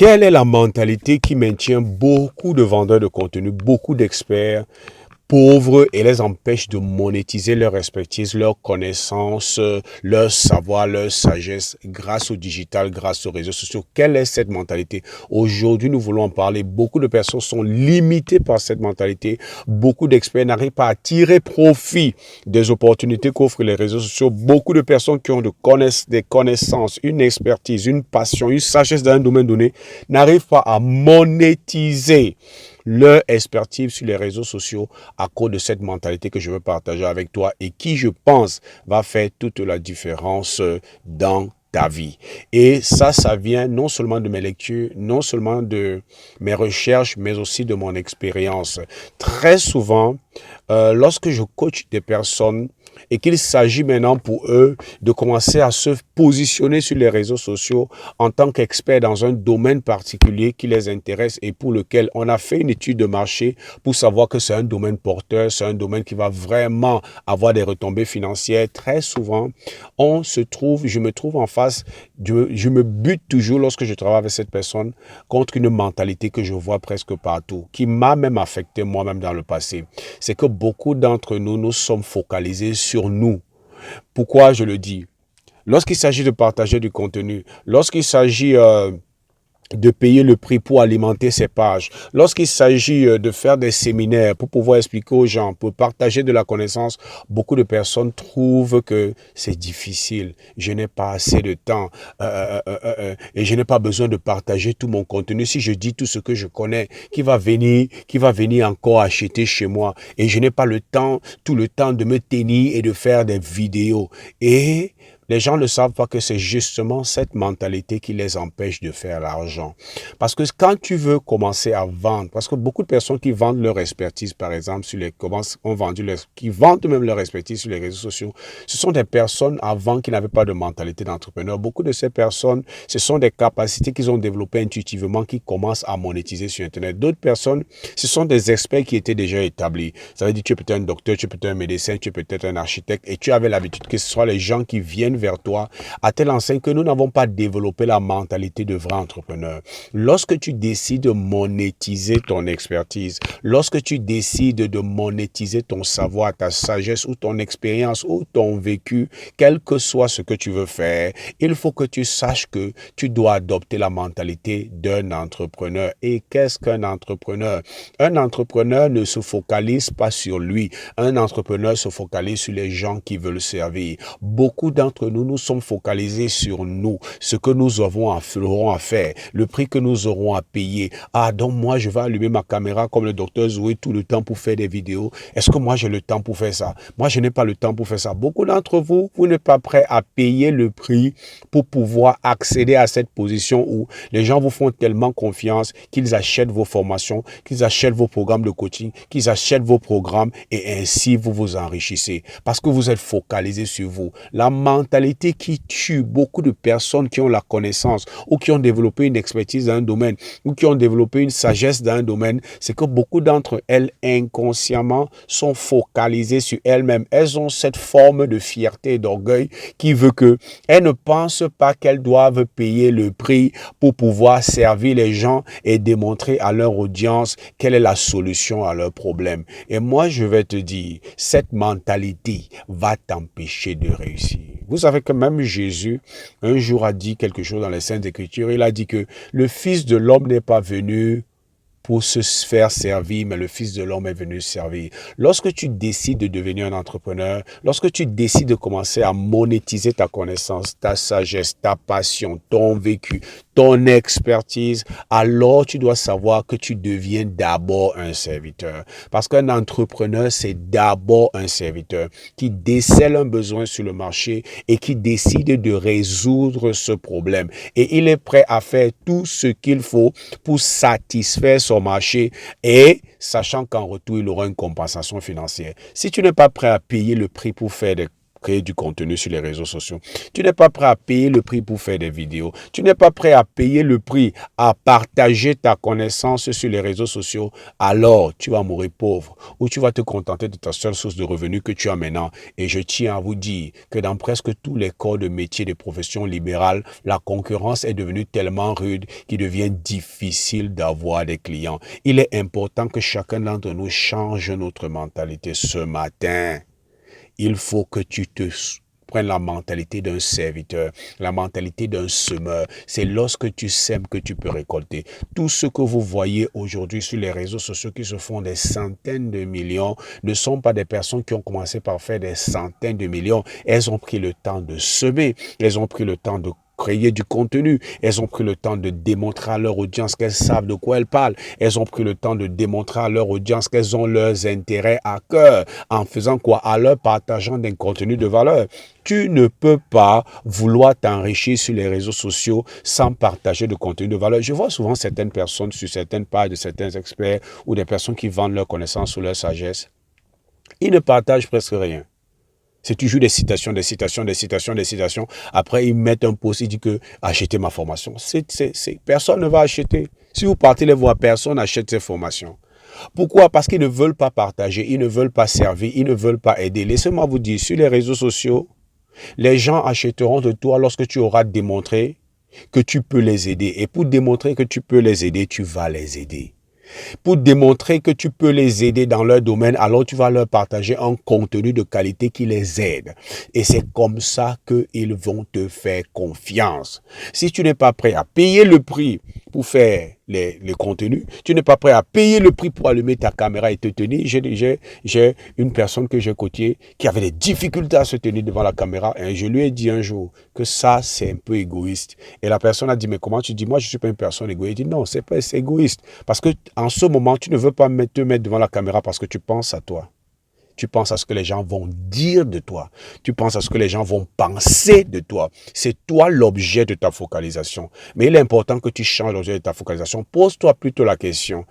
Quelle est la mentalité qui maintient beaucoup de vendeurs de contenu, beaucoup d'experts pauvres et les empêche de monétiser leur expertise, leur connaissance, leur savoir, leur sagesse grâce au digital, grâce aux réseaux sociaux? Quelle est cette mentalité? Aujourd'hui, nous voulons en parler. Beaucoup de personnes sont limitées par cette mentalité. Beaucoup d'experts n'arrivent pas à tirer profit des opportunités qu'offrent les réseaux sociaux. Beaucoup de personnes qui ont des connaissances, une expertise, une passion, une sagesse dans un domaine donné n'arrivent pas à monétiser leur expertise sur les réseaux sociaux à cause de cette mentalité que je veux partager avec toi et qui, je pense, va faire toute la différence dans ta vie. Et ça vient non seulement de mes lectures, non seulement de mes recherches, mais aussi de mon expérience. Très souvent, lorsque je coach des personnes et qu'il s'agit maintenant pour eux de commencer à se positionner sur les réseaux sociaux en tant qu'experts dans un domaine particulier qui les intéresse et pour lequel on a fait une étude de marché pour savoir que c'est un domaine porteur, c'est un domaine qui va vraiment avoir des retombées financières. Très souvent, je me trouve en face, je me bute toujours lorsque je travaille avec cette personne contre une mentalité que je vois presque partout, qui m'a même affecté moi-même dans le passé. C'est que beaucoup d'entre nous, nous sommes focalisés sur nous. Pourquoi je le dis? Lorsqu'il s'agit de partager du contenu, lorsqu'il s'agit de payer le prix pour alimenter ses pages, lorsqu'il s'agit de faire des séminaires pour pouvoir expliquer aux gens, pour partager de la connaissance, beaucoup de personnes trouvent que c'est difficile. Je n'ai pas assez de temps et je n'ai pas besoin de partager tout mon contenu. Si je dis tout ce que je connais, qui va venir encore acheter chez moi et je n'ai pas tout le temps de me tenir et de faire des vidéos. Et les gens ne savent pas que c'est justement cette mentalité qui les empêche de faire l'argent. Parce que quand tu veux commencer à vendre, parce que beaucoup de personnes qui vendent leur expertise, par exemple, qui vendent même leur expertise sur les réseaux sociaux, ce sont des personnes avant qui n'avaient pas de mentalité d'entrepreneur. Beaucoup de ces personnes, ce sont des capacités qu'ils ont développées intuitivement qui commencent à monétiser sur Internet. D'autres personnes, ce sont des experts qui étaient déjà établis. Ça veut dire que tu es peut-être un docteur, tu es peut-être un médecin, tu es peut-être un architecte et tu avais l'habitude que ce soit les gens qui viennent vers toi à telle enseigne que nous n'avons pas développé la mentalité de vrai entrepreneur. Lorsque tu décides de monétiser ton expertise, lorsque tu décides de monétiser ton savoir, ta sagesse ou ton expérience ou ton vécu, quel que soit ce que tu veux faire, il faut que tu saches que tu dois adopter la mentalité d'un entrepreneur. Et qu'est-ce qu'un entrepreneur? Un entrepreneur ne se focalise pas sur lui. Un entrepreneur se focalise sur les gens qui veulent servir. Beaucoup d'entre nous, nous sommes focalisés sur nous, ce que nous aurons à faire, le prix que nous aurons à payer. Ah, donc moi, je vais allumer ma caméra comme le docteur Zoé tout le temps pour faire des vidéos. Est-ce que moi, j'ai le temps pour faire ça? Moi, je n'ai pas le temps pour faire ça. Beaucoup d'entre vous, vous n'êtes pas prêts à payer le prix pour pouvoir accéder à cette position où les gens vous font tellement confiance qu'ils achètent vos formations, qu'ils achètent vos programmes de coaching, qu'ils achètent vos programmes et ainsi vous vous enrichissez parce que vous êtes focalisé sur vous. La mentalité qui tue beaucoup de personnes qui ont la connaissance ou qui ont développé une expertise dans un domaine ou qui ont développé une sagesse dans un domaine, c'est que beaucoup d'entre elles inconsciemment sont focalisées sur elles-mêmes. Elles ont cette forme de fierté et d'orgueil qui veut que elles ne pensent pas qu'elles doivent payer le prix pour pouvoir servir les gens et démontrer à leur audience quelle est la solution à leurs problèmes. Et moi, je vais te dire, cette mentalité va t'empêcher de réussir. Vous savez que même Jésus, un jour, a dit quelque chose dans les Saintes Écritures. Il a dit que le Fils de l'homme n'est pas venu pour se faire servir, mais le Fils de l'homme est venu servir. Lorsque tu décides de devenir un entrepreneur, lorsque tu décides de commencer à monétiser ta connaissance, ta sagesse, ta passion, ton vécu, ton expertise, alors tu dois savoir que tu deviens d'abord un serviteur. Parce qu'un entrepreneur, c'est d'abord un serviteur qui décèle un besoin sur le marché et qui décide de résoudre ce problème. Et il est prêt à faire tout ce qu'il faut pour satisfaire son marché et sachant qu'en retour, il aura une compensation financière. Si tu n'es pas prêt à payer le prix pour faire créer du contenu sur les réseaux sociaux. Tu n'es pas prêt à payer le prix pour faire des vidéos. Tu n'es pas prêt à payer le prix à partager ta connaissance sur les réseaux sociaux. Alors, tu vas mourir pauvre ou tu vas te contenter de ta seule source de revenus que tu as maintenant. Et je tiens à vous dire que dans presque tous les corps de métiers de professions libérales, la concurrence est devenue tellement rude qu'il devient difficile d'avoir des clients. Il est important que chacun d'entre nous change notre mentalité ce matin. Il faut que tu te prennes la mentalité d'un serviteur, la mentalité d'un semeur. C'est lorsque tu sèmes que tu peux récolter. Tout ce que vous voyez aujourd'hui sur les réseaux sociaux qui se font des centaines de millions ne sont pas des personnes qui ont commencé par faire des centaines de millions. Elles ont pris le temps de semer, elles ont pris le temps de créer du contenu. Elles ont pris le temps de démontrer à leur audience qu'elles savent de quoi elles parlent. Elles ont pris le temps de démontrer à leur audience qu'elles ont leurs intérêts à cœur. En faisant quoi? En leur partageant des contenus de valeur. Tu ne peux pas vouloir t'enrichir sur les réseaux sociaux sans partager de contenu de valeur. Je vois souvent certaines personnes sur certaines pages de certains experts ou des personnes qui vendent leurs connaissances ou leur sagesse. Ils ne partagent presque rien. C'est toujours des citations, des citations, des citations, des citations. Après, ils mettent un post, ils disent que achetez ma formation. Personne ne va acheter. Si vous partez les voir, personne n'achète ces formations. Pourquoi? Parce qu'ils ne veulent pas partager, ils ne veulent pas servir, ils ne veulent pas aider. Laissez-moi vous dire, sur les réseaux sociaux, les gens achèteront de toi lorsque tu auras démontré que tu peux les aider. Et pour démontrer que tu peux les aider, tu vas les aider. Pour démontrer que tu peux les aider dans leur domaine, alors tu vas leur partager un contenu de qualité qui les aide. Et c'est comme ça qu'ils vont te faire confiance. Si tu n'es pas prêt à payer le prix pour faire les contenus, tu n'es pas prêt à payer le prix pour allumer ta caméra et te tenir. J'ai une personne que j'ai côtoyée qui avait des difficultés à se tenir devant la caméra et je lui ai dit un jour que ça, c'est un peu égoïste. Et la personne a dit, mais comment tu dis? Moi, je ne suis pas une personne égoïste. Il dit, non, c'est égoïste. Parce que en ce moment, tu ne veux pas te mettre devant la caméra parce que tu penses à toi. Tu penses à ce que les gens vont dire de toi. Tu penses à ce que les gens vont penser de toi. C'est toi l'objet de ta focalisation. Mais il est important que tu changes l'objet de ta focalisation. Pose-toi plutôt la question.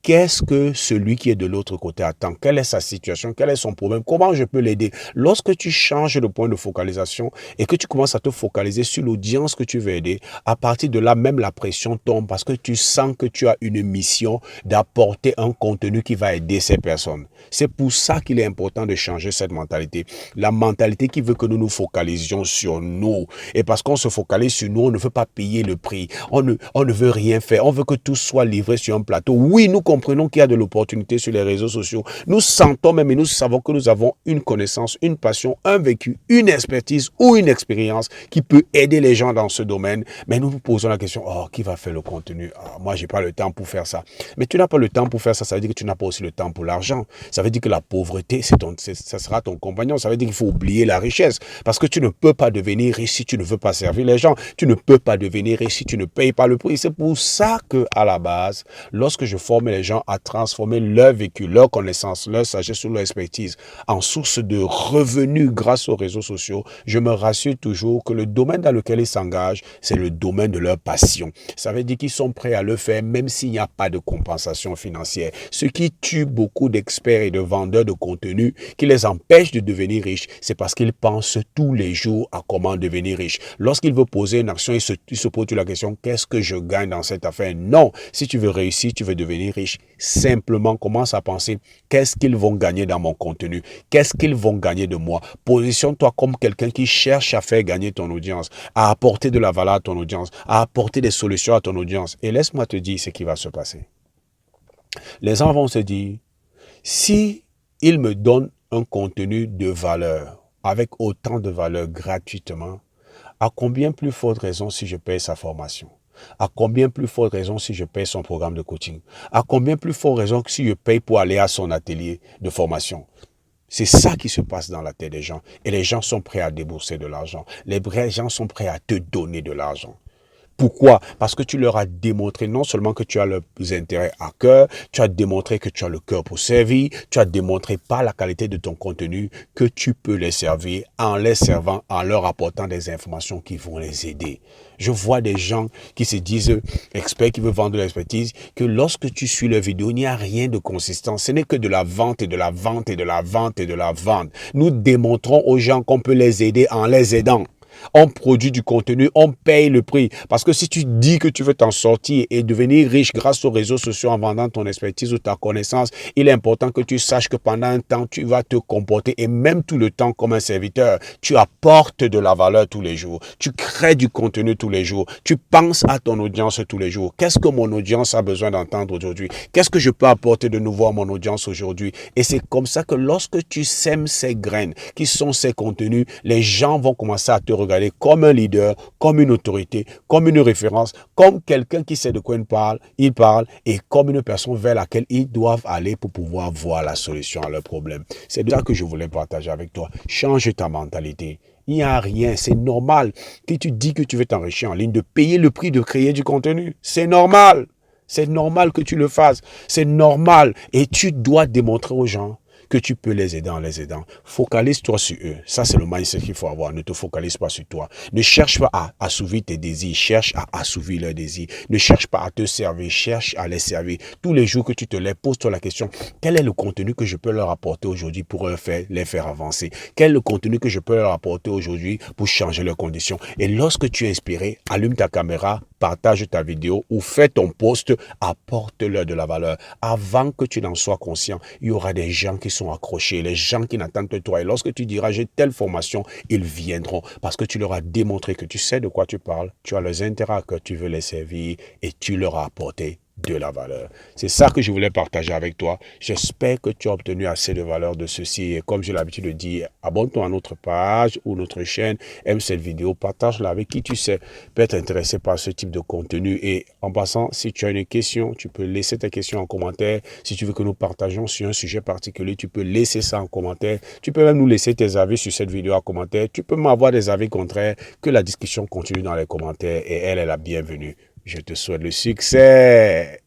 Qu'est-ce que celui qui est de l'autre côté attend? Quelle est sa situation? Quel est son problème? Comment je peux l'aider? Lorsque tu changes de point de focalisation et que tu commences à te focaliser sur l'audience que tu veux aider, à partir de là, même la pression tombe parce que tu sens que tu as une mission d'apporter un contenu qui va aider ces personnes. C'est pour ça qu'il est important de changer cette mentalité. La mentalité qui veut que nous nous focalisions sur nous. Et parce qu'on se focalise sur nous, on ne veut pas payer le prix. On ne veut rien faire. On veut que tout soit livré sur un plateau. Oui, nous comprenons qu'il y a de l'opportunité sur les réseaux sociaux. Nous sentons même et nous savons que nous avons une connaissance, une passion, un vécu, une expertise ou une expérience qui peut aider les gens dans ce domaine. Mais nous nous posons la question, oh, qui va faire le contenu? Moi, je n'ai pas le temps pour faire ça. Mais tu n'as pas le temps pour faire ça, ça veut dire que tu n'as pas aussi le temps pour l'argent. Ça veut dire que la pauvreté, ça sera ton compagnon. Ça veut dire qu'il faut oublier la richesse. Parce que tu ne peux pas devenir riche si tu ne veux pas servir les gens. Tu ne peux pas devenir riche si tu ne payes pas le prix. C'est pour ça qu'à la base, lorsque je forme les gens à transformer leur vécu, leur connaissance, leur sagesse ou leur expertise en source de revenus grâce aux réseaux sociaux, je me rassure toujours que le domaine dans lequel ils s'engagent, c'est le domaine de leur passion. Ça veut dire qu'ils sont prêts à le faire même s'il n'y a pas de compensation financière. Ce qui tue beaucoup d'experts et de vendeurs de contenu, qui les empêche de devenir riches, c'est parce qu'ils pensent tous les jours à comment devenir riche. Lorsqu'ils veulent poser une action, ils se posent la question, qu'est-ce que je gagne dans cette affaire? Non, si tu veux réussir, tu veux devenir riche, simplement commence à penser, qu'est-ce qu'ils vont gagner dans mon contenu? Qu'est-ce qu'ils vont gagner de moi? Positionne-toi comme quelqu'un qui cherche à faire gagner ton audience, à apporter de la valeur à ton audience, à apporter des solutions à ton audience. Et laisse-moi te dire ce qui va se passer. Les gens vont se dire, si il me donne un contenu de valeur, avec autant de valeur gratuitement, à combien plus forte raison si je paye sa formation? À combien plus forte raison si je paye son programme de coaching? À combien plus forte raison que si je paye pour aller à son atelier de formation? C'est ça qui se passe dans la tête des gens. Et les gens sont prêts à débourser de l'argent. Les vrais gens sont prêts à te donner de l'argent. Pourquoi? Parce que tu leur as démontré non seulement que tu as leurs intérêts à cœur, tu as démontré que tu as le cœur pour servir, tu as démontré par la qualité de ton contenu que tu peux les servir en les servant, en leur apportant des informations qui vont les aider. Je vois des gens qui se disent experts, qui veulent vendre de l'expertise, que lorsque tu suis leurs vidéos, il n'y a rien de consistant. Ce n'est que de la vente et de la vente et de la vente et de la vente. Nous démontrons aux gens qu'on peut les aider en les aidant. On produit du contenu, on paye le prix. Parce que si tu dis que tu veux t'en sortir et devenir riche grâce aux réseaux sociaux en vendant ton expertise ou ta connaissance, il est important que tu saches que pendant un temps, tu vas te comporter et même tout le temps comme un serviteur. Tu apportes de la valeur tous les jours. Tu crées du contenu tous les jours. Tu penses à ton audience tous les jours. Qu'est-ce que mon audience a besoin d'entendre aujourd'hui? Qu'est-ce que je peux apporter de nouveau à mon audience aujourd'hui? Et c'est comme ça que lorsque tu sèmes ces graines, qui sont ces contenus, les gens vont commencer à te regarder comme un leader, comme une autorité, comme une référence, comme quelqu'un qui sait de quoi il parle et comme une personne vers laquelle ils doivent aller pour pouvoir voir la solution à leurs problèmes. C'est de ça que je voulais partager avec toi. Change ta mentalité. Il n'y a rien, c'est normal que tu dis que tu veux t'enrichir en ligne, de payer le prix de créer du contenu. C'est normal. C'est normal que tu le fasses. C'est normal. Et tu dois démontrer aux gens que tu peux les aider en les aidant. Focalise-toi sur eux. Ça, c'est le mindset qu'il faut avoir. Ne te focalise pas sur toi. Ne cherche pas à assouvir tes désirs. Cherche à assouvir leurs désirs. Ne cherche pas à te servir. Cherche à les servir. Tous les jours que tu te lèves, pose-toi la question, quel est le contenu que je peux leur apporter aujourd'hui pour les faire avancer? Quel est le contenu que je peux leur apporter aujourd'hui pour changer leurs conditions? Et lorsque tu es inspiré, allume ta caméra, partage ta vidéo ou fais ton post, apporte-leur de la valeur. Avant que tu n'en sois conscient, il y aura des gens qui sont accrochés, les gens qui n'attendent que toi. Et lorsque tu diras, j'ai telle formation, ils viendront parce que tu leur as démontré que tu sais de quoi tu parles, tu as leurs intérêts, que tu veux les servir et tu leur as apporté de la valeur. C'est ça que je voulais partager avec toi. J'espère que tu as obtenu assez de valeur de ceci. Et comme j'ai l'habitude de dire, abonne-toi à notre page ou notre chaîne, aime cette vidéo, partage-la avec qui tu sais peut être intéressé par ce type de contenu. Et en passant, si tu as une question, tu peux laisser ta question en commentaire. Si tu veux que nous partagions sur un sujet particulier, tu peux laisser ça en commentaire. Tu peux même nous laisser tes avis sur cette vidéo en commentaire. Tu peux m'avoir des avis contraires. Que la discussion continue dans les commentaires et elle est la bienvenue. Je te souhaite le succès.